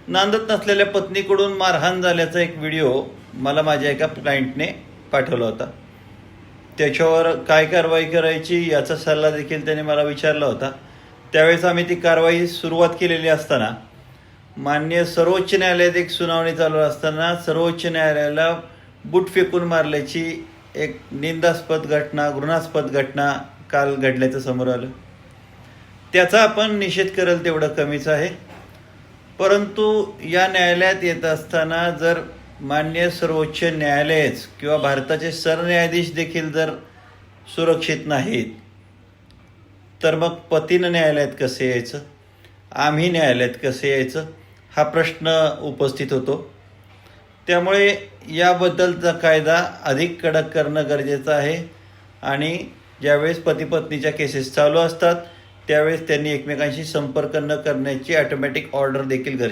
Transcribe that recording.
नांदत नसलेल्या पत्नीकडून मारहाण झाल्याचा एक व्हिडिओ मला माझ्या एका क्लायंटने पाठवला होता. त्याच्यावर काय कारवाई करायची याचा सल्ला देखील त्याने मला विचारला होता. त्यावेळेस आम्ही ती कारवाई सुरुवात केलेली असताना माननीय सर्वोच्च न्यायालयात एक सुनावणी चालू असताना सर्वोच्च न्यायालयाला बूट फेकून मारल्याची एक निंदास्पद घटना, घृणास्पद घटना काल घडल्याचं समोर आलं. त्याचा आपण निषेध करेल तेवढं कमीच आहे. परंतु या न्यायालयात येत असताना जर माननीय सर्वोच्च न्यायालयच किंवा भारताचे सरन्यायाधीश देखील जर सुरक्षित नाहीत, तर मग पतीनं न्यायालयात कसे यायचं, आम्ही न्यायालयात कसे यायचं, हा प्रश्न उपस्थित होतो. त्यामुळे याबद्दलचा कायदा अधिक कडक करणं गरजेचं आहे आणि ज्यावेळेस पती पत्नीच्या केसेस चालू असतात त्यावेळेस त्यांनी एकमेकांशी संपर्क न करण्याची ऑटोमॅटिक ऑर्डर देखील गरजेची.